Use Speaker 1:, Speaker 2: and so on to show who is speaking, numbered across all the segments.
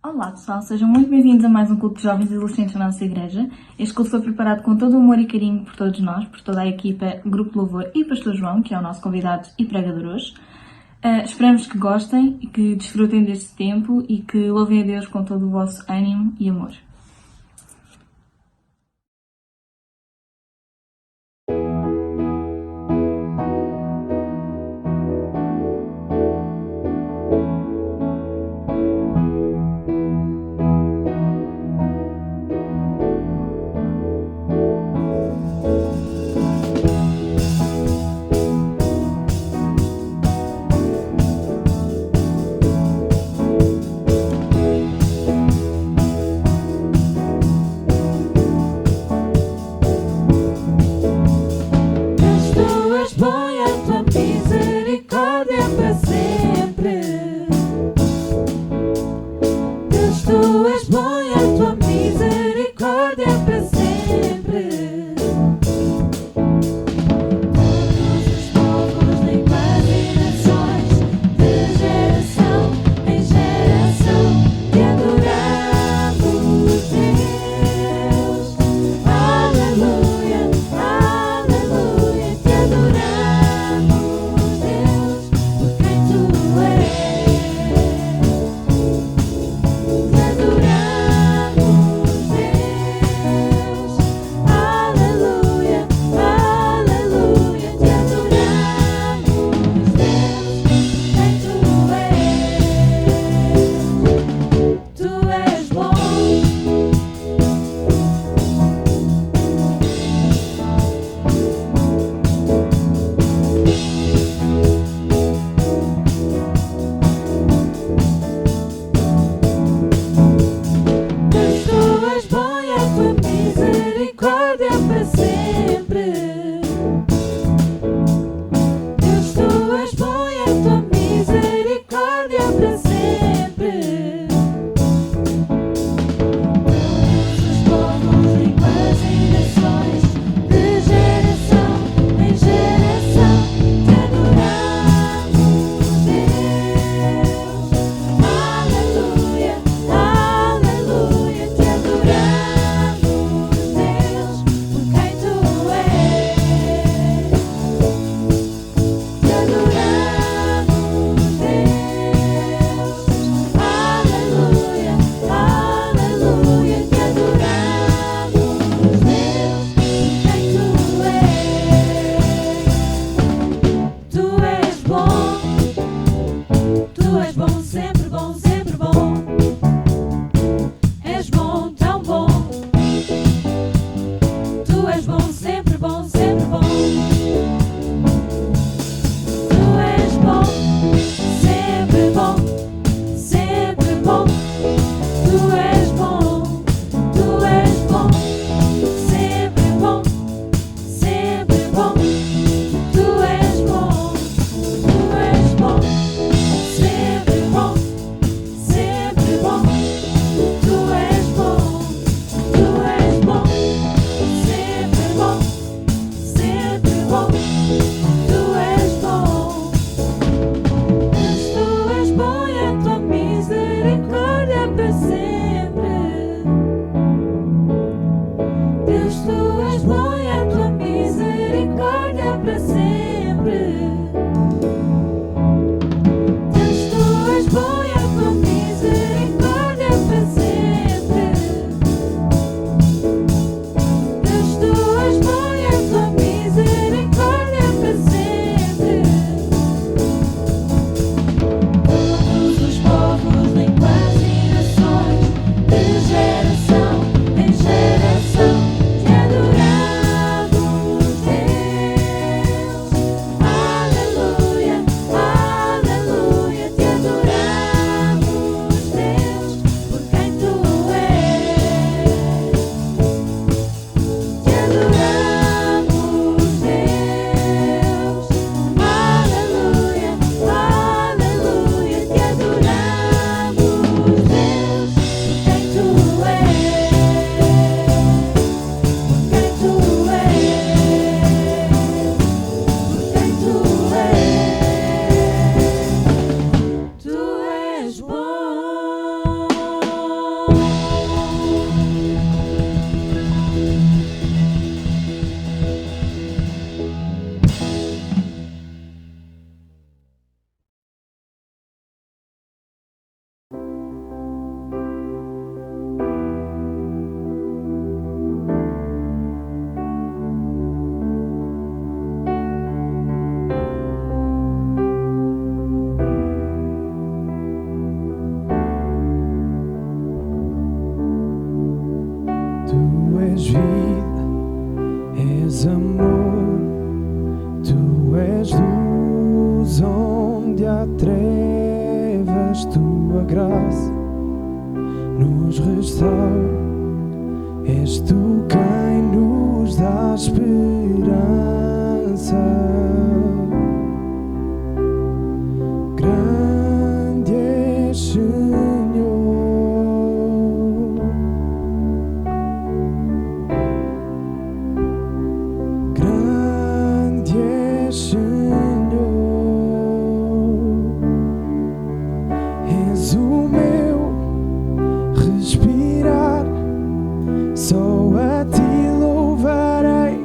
Speaker 1: Olá pessoal, sejam muito bem-vindos a mais um culto de jovens e adolescentes na nossa igreja. Este culto foi preparado com todo o amor e carinho por todos nós, por toda a equipa, Grupo de Louvor e Pastor João, que é o nosso convidado e pregador hoje. Esperamos que gostem e que desfrutem deste tempo e que louvem a Deus com todo o vosso ânimo e amor.
Speaker 2: vida, és amor, tu és luz onde há trevas, tua graça nos restaura, és tu quem nos dá esperança. Grande és, Senhor, grande és, Senhor, és o meu respirar, só a ti louvarei,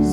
Speaker 2: és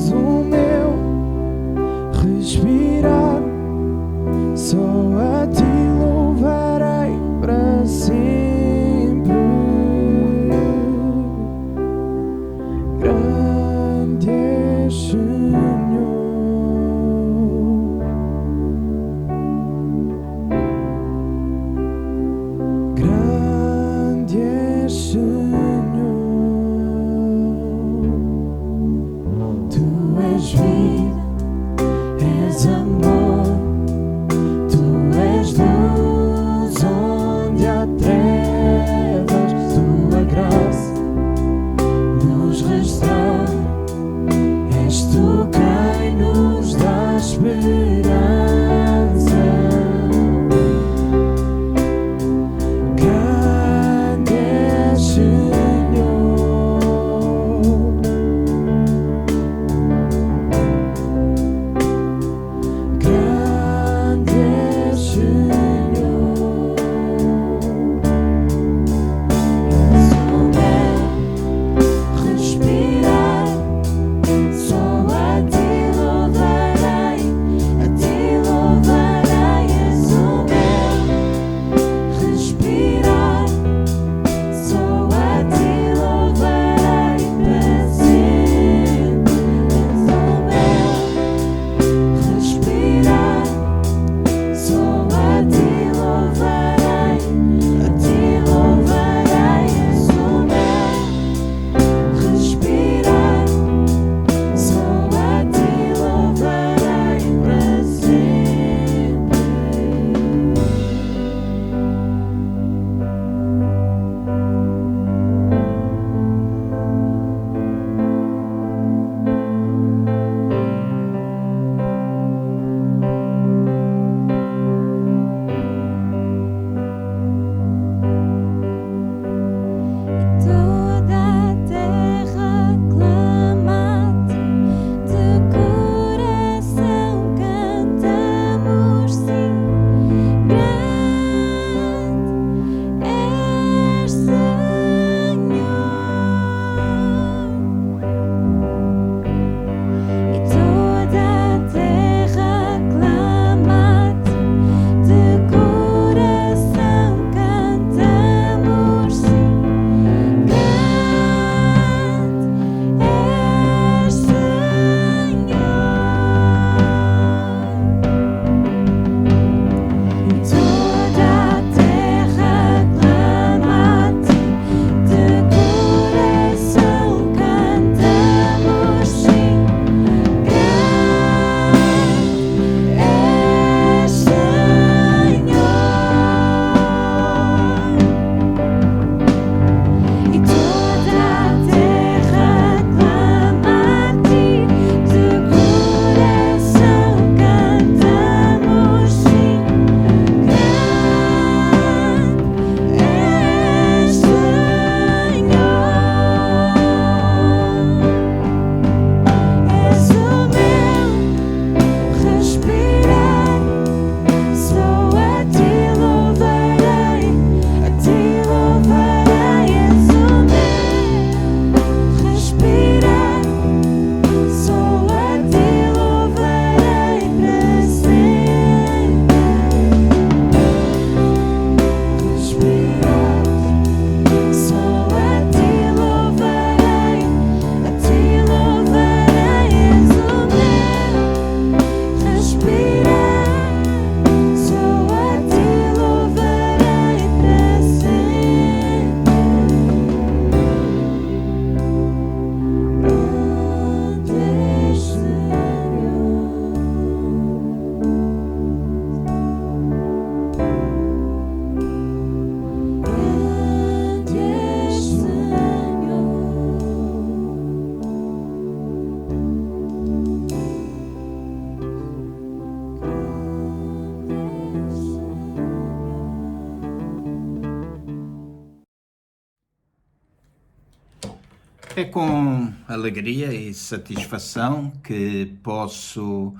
Speaker 3: É com alegria e satisfação que posso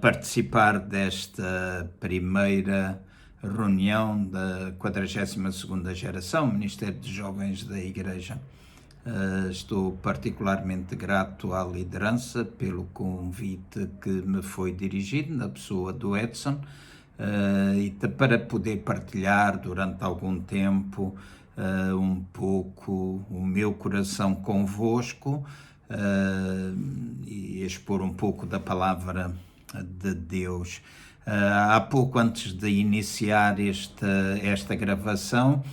Speaker 3: participar desta primeira reunião da 42ª geração, Ministério de Jovens da Igreja. Estou particularmente grato à liderança pelo convite que me foi dirigido, na pessoa do Edson, e para poder partilhar durante algum tempo um pouco o meu coração convosco e expor um pouco da palavra de Deus. Há pouco antes de iniciar esta gravação,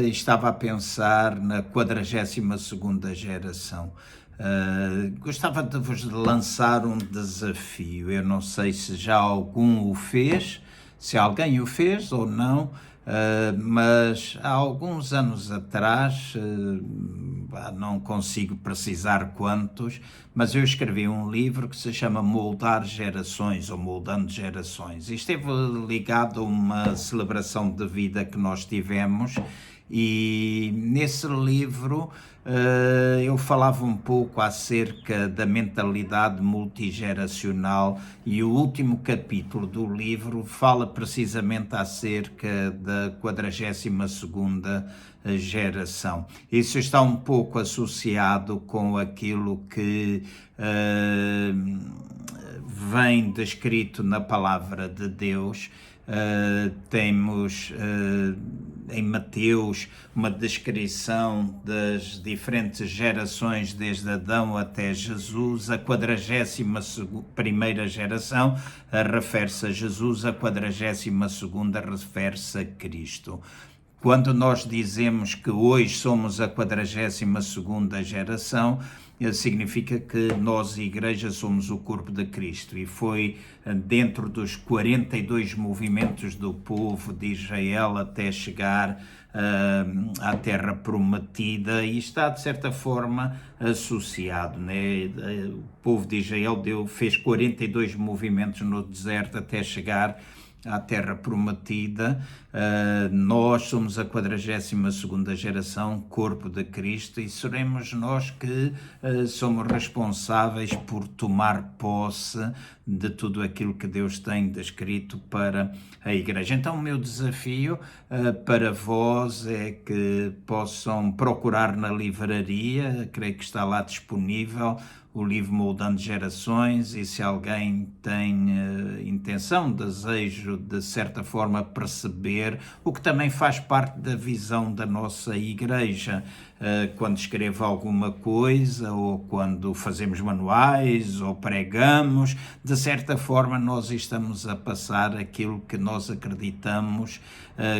Speaker 3: estava a pensar na 42ª geração. Gostava de vos lançar um desafio. Eu não sei se já algum o fez, se alguém o fez ou não, mas há alguns anos atrás, não consigo precisar quantos, mas eu escrevi um livro que se chama Moldar Gerações, ou Moldando Gerações. E esteve ligado a uma celebração de vida que nós tivemos, e nesse livro eu falava um pouco acerca da mentalidade multigeracional, e o último capítulo do livro fala precisamente acerca da 42ª geração. Isso está um pouco associado com aquilo que vem descrito na palavra de Deus. Temos em Mateus uma descrição das diferentes gerações, desde Adão até Jesus. A 41ª geração refere-se a Jesus, a 42ª refere-se a Cristo. Quando nós dizemos que hoje somos a 42ª geração, significa que nós, Igreja, somos o corpo de Cristo, e foi dentro dos 42 movimentos do povo de Israel até chegar à Terra Prometida, e está de certa forma associado, né? O povo de Israel fez 42 movimentos no deserto até chegar à Terra Prometida. Nós somos a 42ª geração, corpo de Cristo, e seremos nós que somos responsáveis por tomar posse de tudo aquilo que Deus tem descrito para a Igreja. Então o meu desafio para vós é que possam procurar na livraria, creio que está lá disponível, o livro Moldando Gerações, e se alguém tem intenção, desejo de certa forma perceber o que também faz parte da visão da nossa Igreja, quando escrevo alguma coisa, ou quando fazemos manuais, ou pregamos, de certa forma nós estamos a passar aquilo que nós acreditamos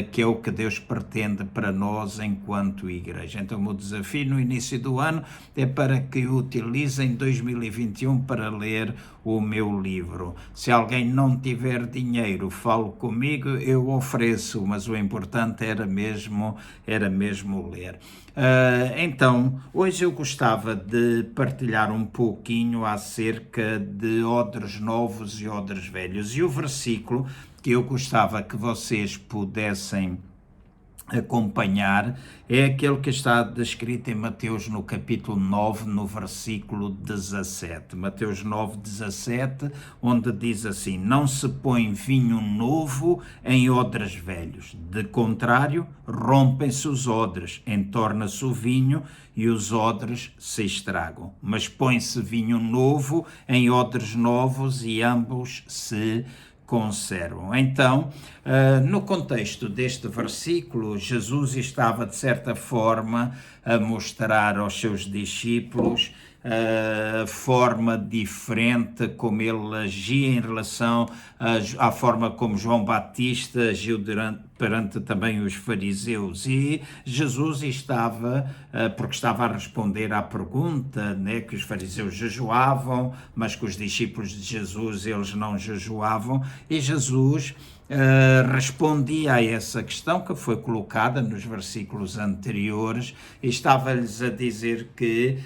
Speaker 3: que é o que Deus pretende para nós enquanto Igreja. Então o meu desafio no início do ano é para que utilizem 2021 para ler o meu livro. Se alguém não tiver dinheiro, fale comigo, eu ofereço, mas o importante era mesmo ler. Então, hoje eu gostava de partilhar um pouquinho acerca de odres novos e odres velhos, e o versículo que eu gostava que vocês pudessem acompanhar é aquele que está descrito em Mateus no capítulo 9, no versículo 17. Mateus 9, 17, onde diz assim: não se põe vinho novo em odres velhos, de contrário, rompem-se os odres, entorna-se o vinho e os odres se estragam. Mas põe-se vinho novo em odres novos e ambos se conservam. Então, no contexto deste versículo, Jesus estava, de certa forma, a mostrar aos seus discípulos a forma diferente como ele agia em relação à forma como João Batista agiu perante também os fariseus. E Jesus estava, porque estava a responder à pergunta, né, que os fariseus jejuavam, mas que os discípulos de Jesus, eles não jejuavam, e Jesus respondia a essa questão que foi colocada nos versículos anteriores, e estava-lhes a dizer que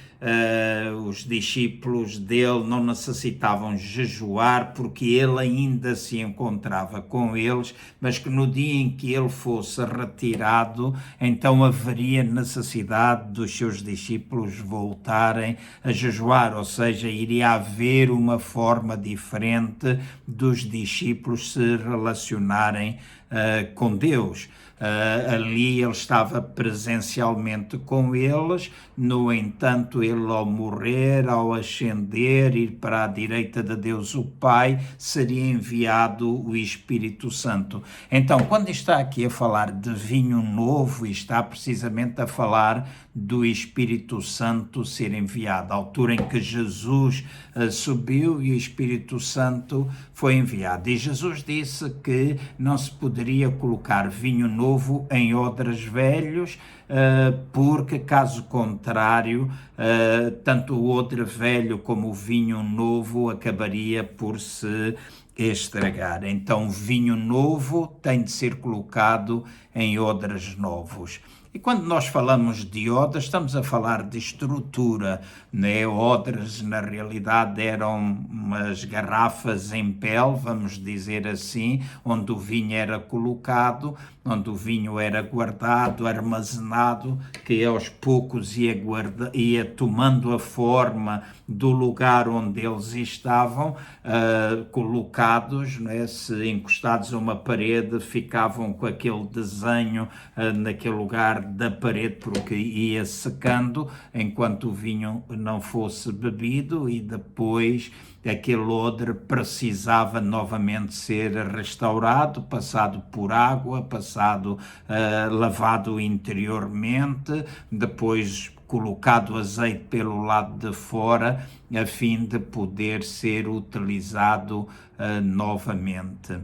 Speaker 3: os discípulos dele não necessitavam jejuar porque ele ainda se encontrava com eles, mas que no dia em que ele fosse retirado, então haveria necessidade dos seus discípulos voltarem a jejuar, ou seja, iria haver uma forma diferente dos discípulos se relacionarem com Deus. Ali ele estava presencialmente com eles, no entanto, ele ao morrer, ao ascender, ir para a direita de Deus o Pai, seria enviado o Espírito Santo. Então, quando está aqui a falar de vinho novo, está precisamente a falar do Espírito Santo ser enviado, a altura em que Jesus subiu e o Espírito Santo foi enviado. E Jesus disse que não se poderia colocar vinho novo em odres velhos, porque caso contrário, tanto o odre velho como o vinho novo acabaria por se estragar. Então, vinho novo tem de ser colocado em odres novos. E quando nós falamos de odres, estamos a falar de estrutura, né? Odres, na realidade, eram umas garrafas em pele, vamos dizer assim, onde o vinho era colocado, onde o vinho era guardado, armazenado, que aos poucos ia tomando a forma do lugar onde eles estavam colocados, né? Se encostados a uma parede, ficavam com aquele desenho naquele lugar da parede, porque ia secando enquanto o vinho não fosse bebido, e depois aquele odre precisava novamente ser restaurado, passado por água, lavado interiormente, depois colocado azeite pelo lado de fora, a fim de poder ser utilizado novamente.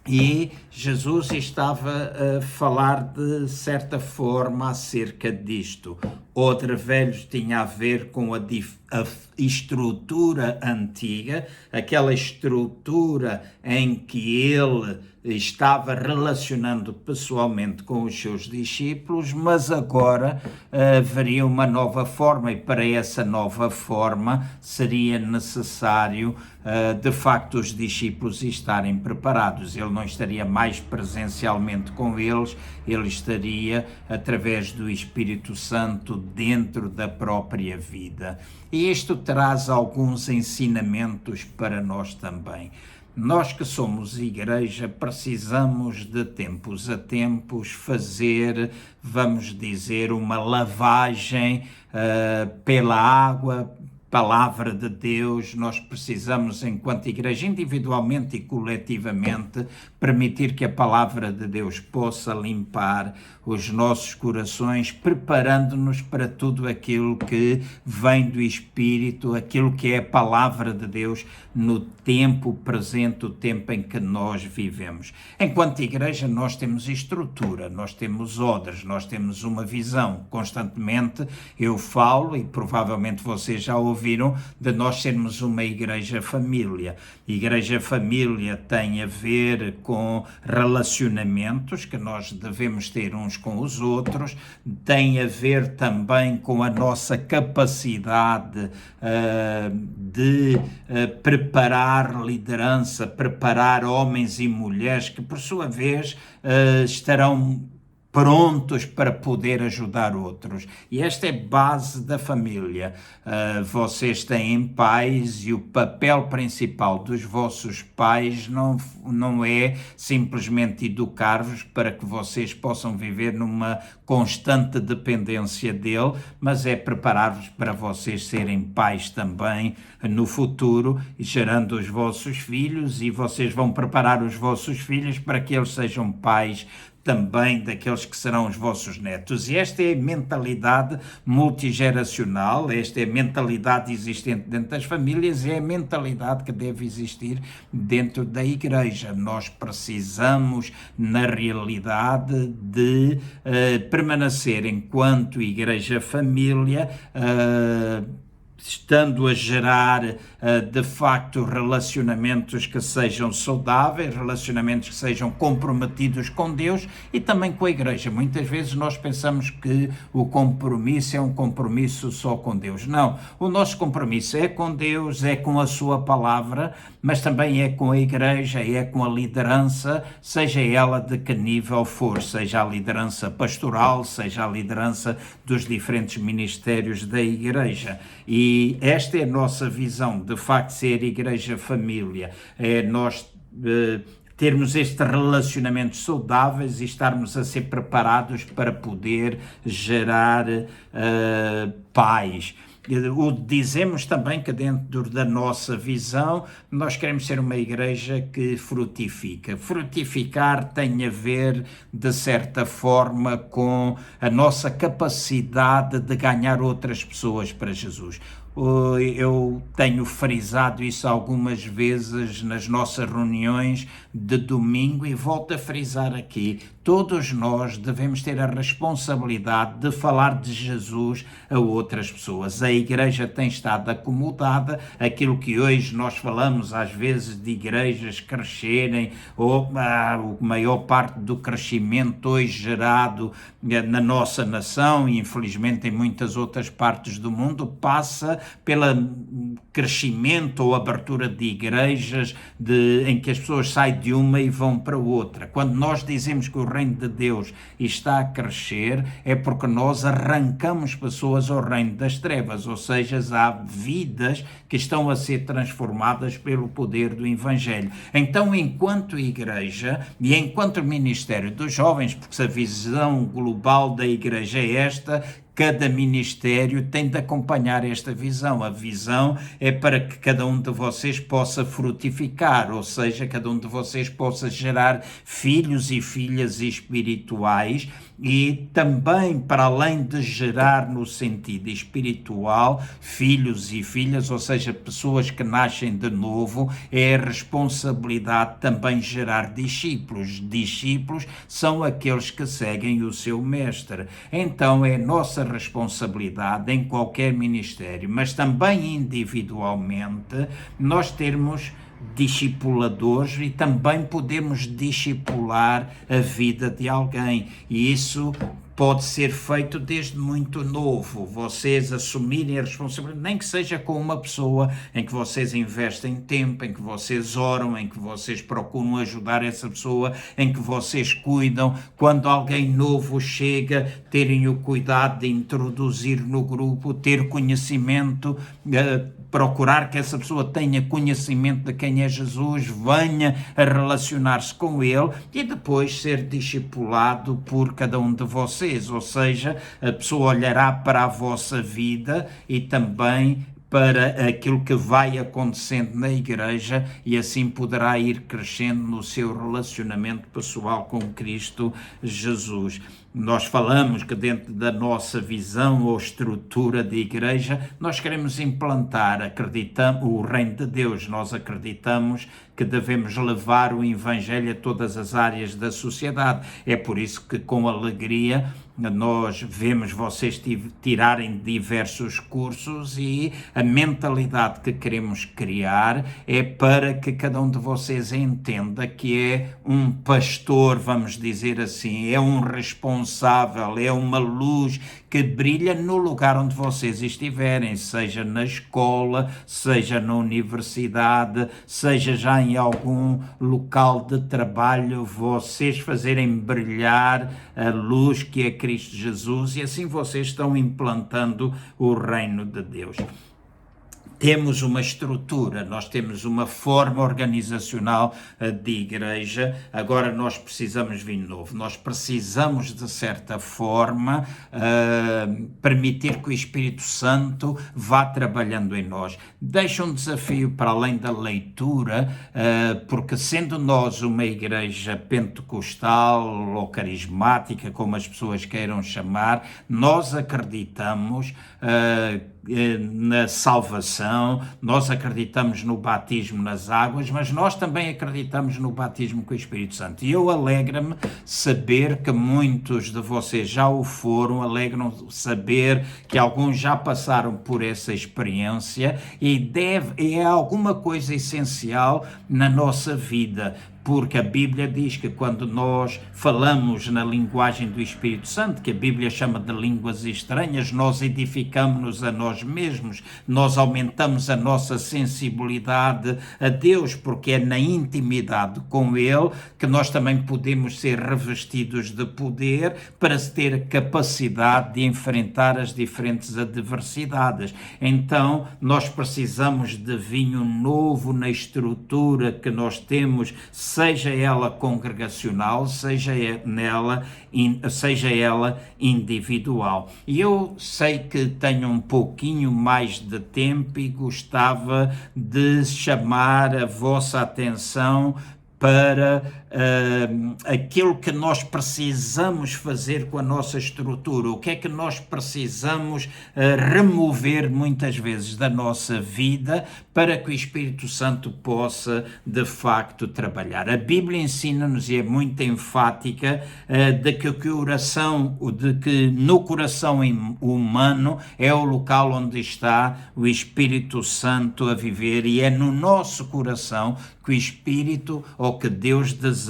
Speaker 3: E Jesus estava a falar de certa forma acerca disto. Odre velho tinha a ver com a estrutura antiga, aquela estrutura em que ele estava relacionando pessoalmente com os seus discípulos, mas agora haveria uma nova forma, e para essa nova forma seria necessário de facto os discípulos estarem preparados. Ele não estaria mais presencialmente com eles, ele estaria através do Espírito Santo dentro da própria vida. E isto traz alguns ensinamentos para nós também. Nós que somos igreja precisamos de tempos a tempos fazer, vamos dizer, uma lavagem pela água, palavra de Deus. Nós precisamos, enquanto igreja, individualmente e coletivamente, permitir que a palavra de Deus possa limpar os nossos corações, preparando-nos para tudo aquilo que vem do Espírito, aquilo que é a palavra de Deus no tempo presente, o tempo em que nós vivemos. Enquanto igreja, nós temos estrutura, nós temos odres, nós temos uma visão. Constantemente eu falo, e provavelmente vocês já ouviram, de nós sermos uma igreja família. Igreja família tem a ver com relacionamentos que nós devemos ter uns com os outros, tem a ver também com a nossa capacidade de preparar liderança, preparar homens e mulheres que, por sua vez, estarão prontos para poder ajudar outros. E esta é a base da família. Vocês têm pais, e o papel principal dos vossos pais não é simplesmente educar-vos para que vocês possam viver numa constante dependência dele, mas é preparar-vos para vocês serem pais também no futuro, e gerando os vossos filhos, e vocês vão preparar os vossos filhos para que eles sejam pais também daqueles que serão os vossos netos. E esta é a mentalidade multigeracional, esta é a mentalidade existente dentro das famílias, e é a mentalidade que deve existir dentro da igreja. Nós precisamos, na realidade, de permanecer enquanto igreja família, estando a gerar de facto relacionamentos que sejam saudáveis, relacionamentos que sejam comprometidos com Deus e também com a igreja. Muitas vezes nós pensamos que o compromisso é um compromisso só com Deus. Não, o nosso compromisso é com Deus, é com a sua palavra, mas também é com a igreja, é com a liderança, seja ela de que nível for, seja a liderança pastoral, seja a liderança dos diferentes ministérios da igreja. E esta é a nossa visão, de facto, ser igreja família, é nós termos estes relacionamentos saudáveis e estarmos a ser preparados para poder gerar paz. Dizemos também que dentro da nossa visão nós queremos ser uma igreja que frutifica. Frutificar tem a ver, de certa forma, com a nossa capacidade de ganhar outras pessoas para Jesus. Eu tenho frisado isso algumas vezes nas nossas reuniões de domingo e volto a frisar aqui. Todos nós devemos ter a responsabilidade de falar de Jesus a outras pessoas. A igreja tem estado acomodada, aquilo que hoje nós falamos às vezes de igrejas crescerem, ou a maior parte do crescimento hoje gerado na nossa nação e infelizmente em muitas outras partes do mundo passa pelo crescimento ou abertura de igrejas em que as pessoas saem de uma e vão para outra. Quando nós dizemos que o reino de Deus está a crescer, é porque nós arrancamos pessoas ao reino das trevas, ou seja, há vidas que estão a ser transformadas pelo poder do Evangelho. Então, enquanto igreja e enquanto ministério dos jovens, porque a visão global da igreja é esta, cada ministério tem de acompanhar esta visão. A visão é para que cada um de vocês possa frutificar, ou seja, cada um de vocês possa gerar filhos e filhas espirituais e também, para além de gerar no sentido espiritual, filhos e filhas, ou seja, pessoas que nascem de novo, é a responsabilidade também gerar discípulos. Discípulos são aqueles que seguem o seu mestre. Então é nossa responsabilidade em qualquer ministério, mas também individualmente, nós termos discipuladores e também podemos discipular a vida de alguém, e isso pode ser feito desde muito novo, vocês assumirem a responsabilidade, nem que seja com uma pessoa em que vocês investem tempo, em que vocês oram, em que vocês procuram ajudar essa pessoa, em que vocês cuidam, quando alguém novo chega, terem o cuidado de introduzir no grupo, ter conhecimento, procurar que essa pessoa tenha conhecimento de quem é Jesus, venha a relacionar-se com ele e depois ser discipulado por cada um de vocês, ou seja, a pessoa olhará para a vossa vida e também para aquilo que vai acontecendo na igreja e assim poderá ir crescendo no seu relacionamento pessoal com Cristo Jesus. Nós falamos que dentro da nossa visão ou estrutura de igreja, nós queremos implantar, o reino de Deus, nós acreditamos que devemos levar o Evangelho a todas as áreas da sociedade. É por isso que com alegria nós vemos vocês tirarem diversos cursos e a mentalidade que queremos criar é para que cada um de vocês entenda que é um pastor, vamos dizer assim, é um responsável, é uma luz que brilha no lugar onde vocês estiverem, seja na escola, seja na universidade, seja já em algum local de trabalho, vocês fazerem brilhar a luz que é Cristo Jesus e assim vocês estão implantando o reino de Deus. Temos uma estrutura, nós temos uma forma organizacional de igreja, agora nós precisamos vir novo, nós precisamos de certa forma permitir que o Espírito Santo vá trabalhando em nós. Deixa um desafio para além da leitura, porque sendo nós uma igreja pentecostal ou carismática, como as pessoas queiram chamar, nós acreditamos na salvação, nós acreditamos no batismo nas águas, mas nós também acreditamos no batismo com o Espírito Santo. E eu alegra-me saber que muitos de vocês já o foram, alegram saber que alguns já passaram por essa experiência e é alguma coisa essencial na nossa vida. Porque a Bíblia diz que quando nós falamos na linguagem do Espírito Santo, que a Bíblia chama de línguas estranhas, nós edificamos-nos a nós mesmos, nós aumentamos a nossa sensibilidade a Deus, porque é na intimidade com Ele que nós também podemos ser revestidos de poder para ter capacidade de enfrentar as diferentes adversidades. Então, nós precisamos de vinho novo na estrutura que nós temos, seja ela congregacional, seja ela individual. E eu sei que tenho um pouquinho mais de tempo e gostava de chamar a vossa atenção para aquilo que nós precisamos fazer com a nossa estrutura, o que é que nós precisamos remover muitas vezes da nossa vida para que o Espírito Santo possa de facto trabalhar. A Bíblia ensina-nos e é muito enfática de que no coração humano é o local onde está o Espírito Santo a viver, e é no nosso coração que o Espírito ou que Deus deseja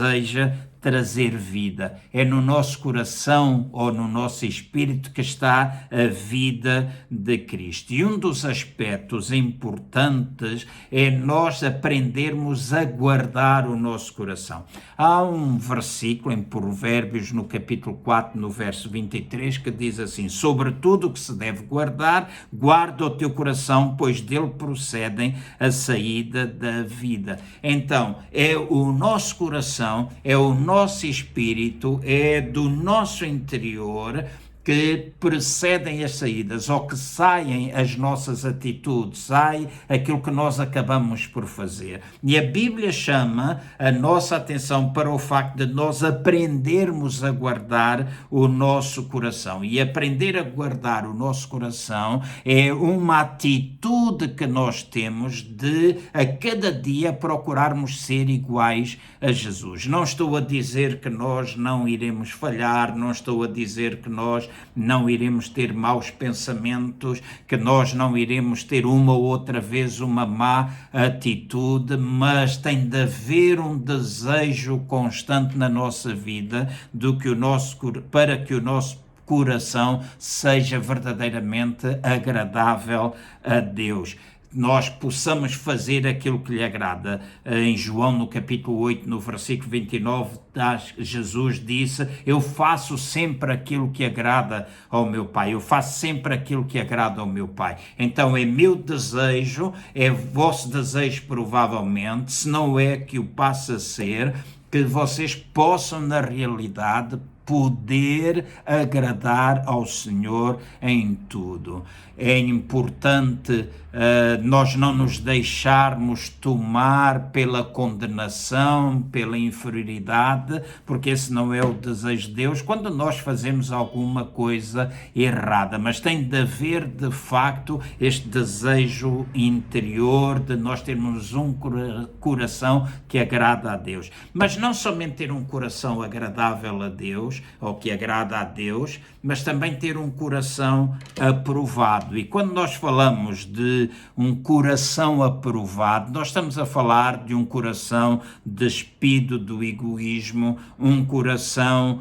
Speaker 3: trazer vida. É no nosso coração ou no nosso espírito que está a vida de Cristo. E um dos aspectos importantes é nós aprendermos a guardar o nosso coração. Há um versículo em Provérbios, no capítulo 4, no verso 23, que diz assim: sobre tudo o que se deve guardar, guarda o teu coração, pois dele procedem a saída da vida. Então, é o nosso coração, é o nosso espírito, é do nosso interior que precedem as saídas, ou que saem as nossas atitudes, sai aquilo que nós acabamos por fazer. E a Bíblia chama a nossa atenção para o facto de nós aprendermos a guardar o nosso coração. E aprender a guardar o nosso coração é uma atitude que nós temos de, a cada dia, procurarmos ser iguais a Jesus. Não estou a dizer que nós não iremos falhar, não estou a dizer que nós não iremos ter maus pensamentos, que nós não iremos ter uma ou outra vez uma má atitude, mas tem de haver um desejo constante na nossa vida para que o nosso coração seja verdadeiramente agradável a Deus. Nós possamos fazer aquilo que lhe agrada. Em João, no capítulo 8, no versículo 29, Jesus disse: eu faço sempre aquilo que agrada ao meu Pai, eu faço sempre aquilo que agrada ao meu Pai. Então é meu desejo, é vosso desejo provavelmente, se não é que o passa a ser, que vocês possam na realidade poder agradar ao Senhor em tudo. É importante nós não nos deixarmos tomar pela condenação, pela inferioridade, porque esse não é o desejo de Deus quando nós fazemos alguma coisa errada, mas tem de haver de facto este desejo interior de nós termos um coração que agrada a Deus, mas não somente ter um coração agradável a Deus, ou que agrada a Deus, mas também ter um coração aprovado. E quando nós falamos de um coração aprovado, nós estamos a falar de um coração despido do egoísmo, um coração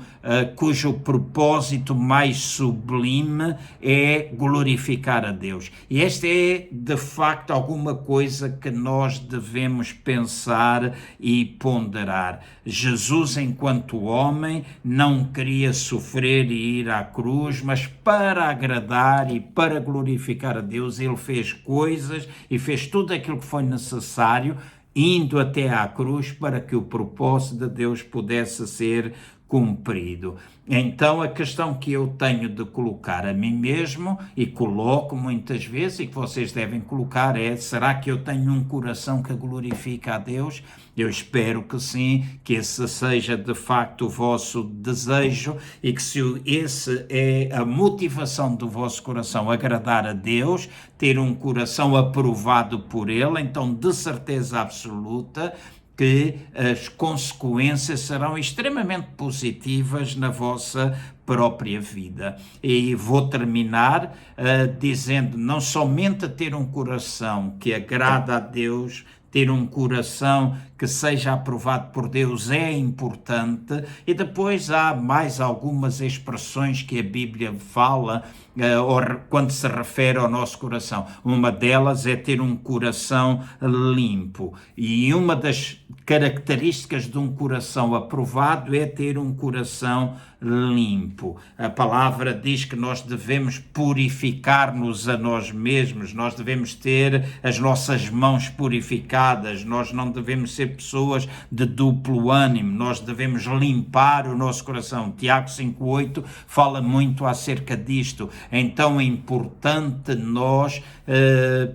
Speaker 3: cujo propósito mais sublime é glorificar a Deus. E esta é, de facto, alguma coisa que nós devemos pensar e ponderar. Jesus, enquanto homem, não queria sofrer e ir à cruz, mas para agradar e para glorificar a Deus, ele fez coisas e fez tudo aquilo que foi necessário, indo até à cruz para que o propósito de Deus pudesse ser cumprido. Então a questão que eu tenho de colocar a mim mesmo, e coloco muitas vezes, e que vocês devem colocar, é: será que eu tenho um coração que glorifica a Deus? Eu espero que sim, que esse seja de facto o vosso desejo, e que se esse é a motivação do vosso coração, agradar a Deus, ter um coração aprovado por Ele, então de certeza absoluta que as consequências serão extremamente positivas na vossa própria vida. E vou terminar dizendo: não somente ter um coração que agrada a Deus, ter um coração que seja aprovado por Deus é importante, e depois há mais algumas expressões que a Bíblia fala quando se refere ao nosso coração. Uma delas é ter um coração limpo, e uma das características de um coração aprovado é ter um coração limpo. A palavra diz que nós devemos purificar-nos a nós mesmos, nós devemos ter as nossas mãos purificadas, nós não devemos ser pessoas de duplo ânimo, nós devemos limpar o nosso coração. Tiago 5,8 fala muito acerca disto. Então é importante nós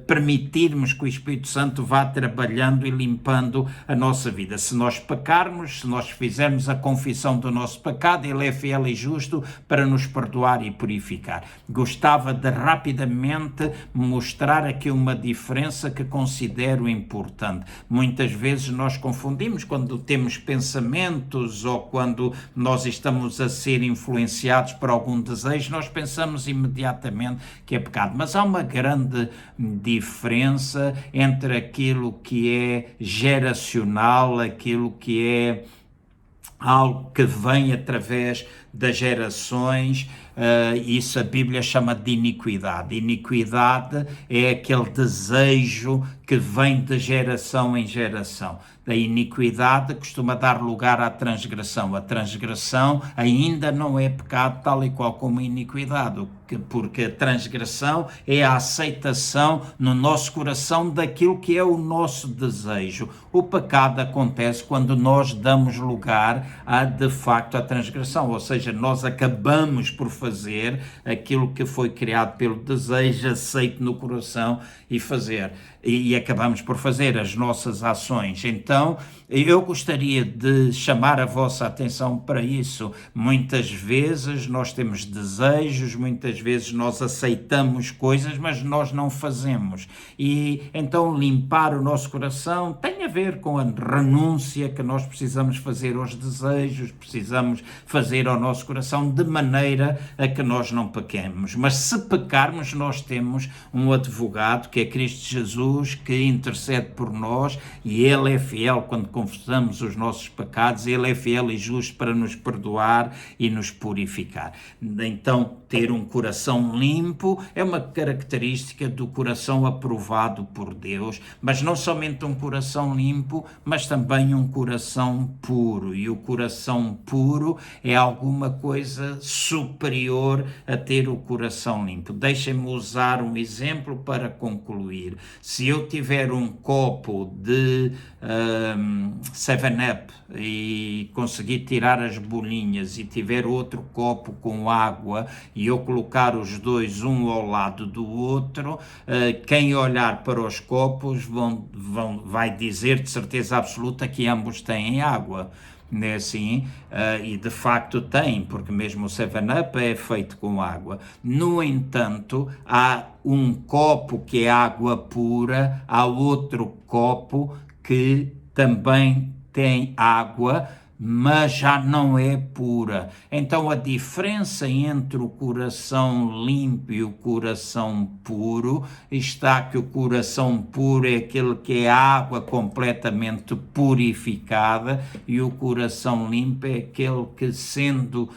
Speaker 3: permitirmos que o Espírito Santo vá trabalhando e limpando a nossa vida. Se nós pecarmos, se nós fizermos a confissão do nosso pecado, Ele é fiel e justo para nos perdoar e purificar. Gostava de rapidamente mostrar aqui uma diferença que considero importante. Muitas vezes nós confundimos quando temos pensamentos ou quando nós estamos a ser influenciados por algum desejo, nós pensamos imediatamente que é pecado. Mas há uma grande diferença entre aquilo que é geracional, aquilo que é algo que vem através das gerações. Isso a Bíblia chama de iniquidade. Iniquidade é aquele desejo que vem de geração em geração. A iniquidade costuma dar lugar à transgressão. A transgressão ainda não é pecado tal e qual como a iniquidade, porque a transgressão é a aceitação no nosso coração daquilo que é o nosso desejo. O pecado acontece quando nós damos lugar de facto à transgressão, ou seja, nós acabamos por fazer aquilo que foi criado pelo desejo, aceito no coração e fazer. E acabamos por fazer as nossas ações. Então, eu gostaria de chamar a vossa atenção para isso. Muitas vezes nós temos desejos, muitas vezes nós aceitamos coisas, mas nós não fazemos. E então limpar o nosso coração tem a ver com a renúncia que nós precisamos fazer aos desejos, precisamos fazer ao nosso coração de maneira a que nós não pequemos. Mas se pecarmos, nós temos um advogado que é Cristo Jesus, que intercede por nós, e Ele é fiel quando confessamos os nossos pecados. Ele é fiel e justo para nos perdoar e nos purificar. Então, ter um coração limpo é uma característica do coração aprovado por Deus, mas não somente um coração limpo, mas também um coração puro. E o coração puro é alguma coisa superior a ter o coração limpo. Deixem-me usar um exemplo para concluir. Se eu tiver um copo de 7-Up e conseguir tirar as bolinhas, e tiver outro copo com água e eu colocar os dois um ao lado do outro, quem olhar para os copos vai dizer de certeza absoluta que ambos têm água. Não é assim? E de facto tem, porque mesmo o 7-Up é feito com água. No entanto, há um copo que é água pura, há outro copo que também tem água, mas já não é pura. Então a diferença entre o coração limpo e o coração puro está que o coração puro é aquele que é água completamente purificada, e o coração limpo é aquele que, sendo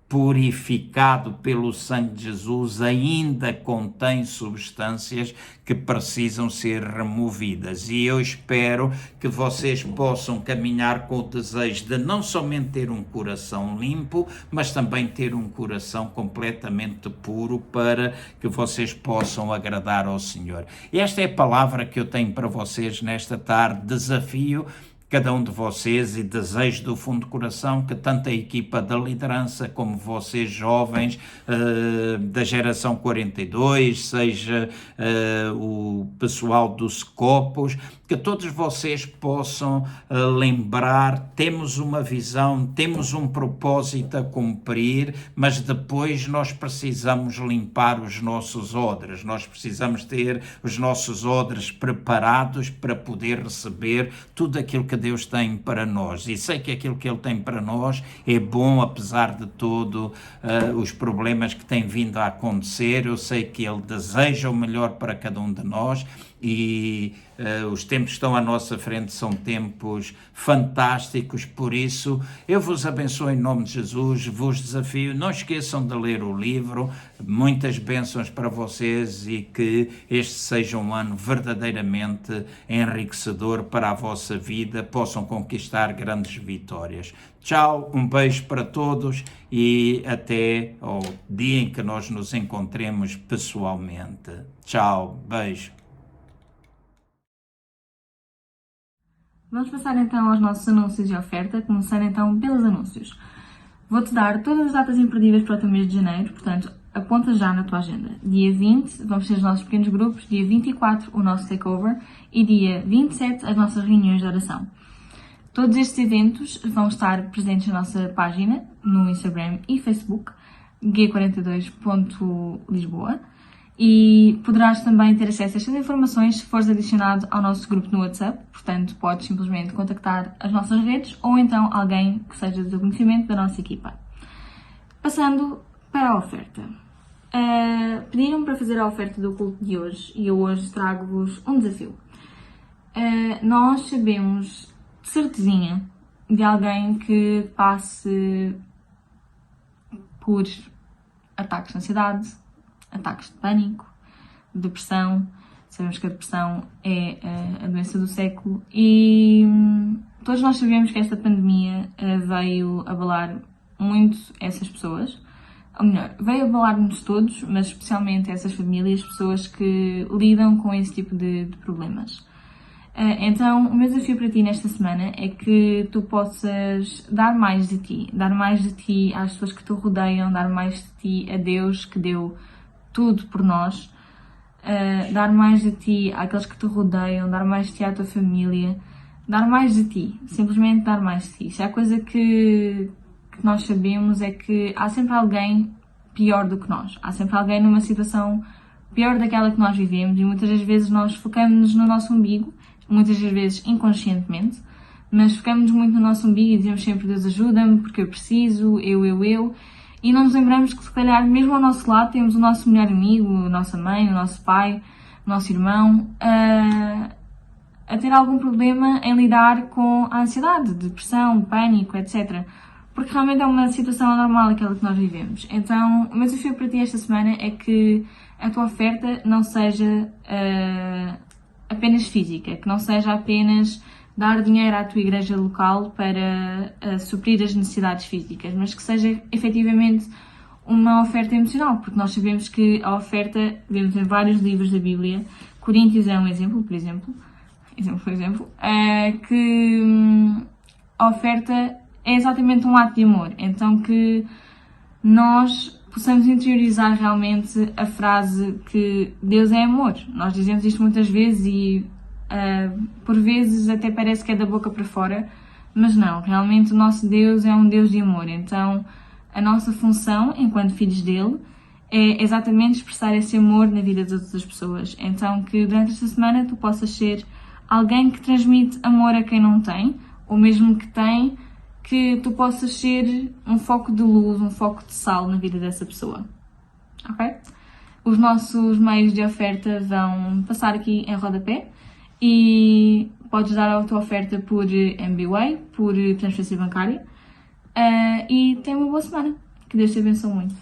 Speaker 3: purificado pelo sangue de Jesus, ainda contém substâncias que precisam ser removidas. E eu espero que vocês possam caminhar com o desejo de não somente ter um coração limpo, mas também ter um coração completamente puro, para que vocês possam agradar ao Senhor. E esta é a palavra que eu tenho para vocês nesta tarde. Desafio cada um de vocês e desejo do fundo do coração que tanto a equipa da liderança como vocês jovens da geração 42, seja o pessoal do Scopus, que todos vocês possam lembrar, temos uma visão, temos um propósito a cumprir, mas depois nós precisamos limpar os nossos odres, nós precisamos ter os nossos odres preparados para poder receber tudo aquilo que Deus tem para nós. E sei que aquilo que Ele tem para nós é bom, apesar de tudo os problemas que têm vindo a acontecer. Eu sei que Ele deseja o melhor para cada um de nós e os tempos que estão à nossa frente são tempos fantásticos, por isso eu vos abençoo em nome de Jesus, vos desafio, não esqueçam de ler o livro, muitas bênçãos para vocês e que este seja um ano verdadeiramente enriquecedor para a vossa vida, possam conquistar grandes vitórias. Tchau, um beijo para todos e até ao dia em que nós nos encontremos pessoalmente. Tchau, beijo.
Speaker 1: Vamos passar então aos nossos anúncios de oferta, começando então pelos anúncios. Vou-te dar todas as datas imperdíveis para o teu mês de janeiro, portanto, aponta já na tua agenda. Dia 20, vamos ter os nossos pequenos grupos, dia 24, o nosso takeover, e dia 27, as nossas reuniões de oração. Todos estes eventos vão estar presentes na nossa página, no Instagram e Facebook, g42.lisboa, e poderás também ter acesso a estas informações se fores adicionado ao nosso grupo no WhatsApp, portanto podes simplesmente contactar as nossas redes ou então alguém que seja do conhecimento da nossa equipa. Passando para a oferta. Pediram-me para fazer a oferta do culto de hoje e eu hoje trago-vos um desafio. Nós sabemos de certezinha de alguém que passe por ataques de ansiedade, ataques de pânico, depressão. Sabemos que a depressão é a doença do século e todos nós sabemos que esta pandemia veio abalar muito essas pessoas. Ou melhor, veio abalar-nos todos, mas especialmente essas famílias, pessoas que lidam com esse tipo de problemas. Então, o meu desafio para ti nesta semana é que tu possas dar mais de ti às pessoas que te rodeiam, dar mais de ti a Deus que deu tudo por nós, dar mais de ti àqueles que te rodeiam, dar mais de ti à tua família, dar mais de ti, simplesmente dar mais de ti. Se há coisa que nós sabemos é que há sempre alguém pior do que nós, há sempre alguém numa situação pior daquela que nós vivemos e muitas das vezes nós focamos-nos no nosso umbigo, muitas das vezes inconscientemente, mas focamos muito no nosso umbigo e dizemos sempre Deus ajuda-me porque eu preciso, eu. E não nos lembramos que, se calhar, mesmo ao nosso lado, temos o nosso melhor amigo, a nossa mãe, o nosso pai, o nosso irmão, a ter algum problema em lidar com a ansiedade, depressão, pânico, etc. Porque realmente é uma situação anormal aquela que nós vivemos. Então, o meu desafio para ti esta semana é que a tua oferta não seja apenas física, que não seja apenas dar dinheiro à tua igreja local para suprir as necessidades físicas, mas que seja efetivamente uma oferta emocional, porque nós sabemos que a oferta, vemos em vários livros da Bíblia, Coríntios é um exemplo, por exemplo, que a oferta é exatamente um ato de amor, então que nós possamos interiorizar realmente a frase que Deus é amor. Nós dizemos isto muitas vezes e por vezes até parece que é da boca para fora, mas não, realmente o nosso Deus é um Deus de amor, então a nossa função enquanto filhos dele é exatamente expressar esse amor na vida de todas as pessoas, então que durante esta semana tu possas ser alguém que transmite amor a quem não tem, ou mesmo que tem, que tu possas ser um foco de luz, um foco de sal na vida dessa pessoa, ok? Os nossos meios de oferta vão passar aqui em rodapé, e podes dar a tua oferta por MBWay, por transferência bancária. E tenha uma boa semana. Que Deus te abençoe muito.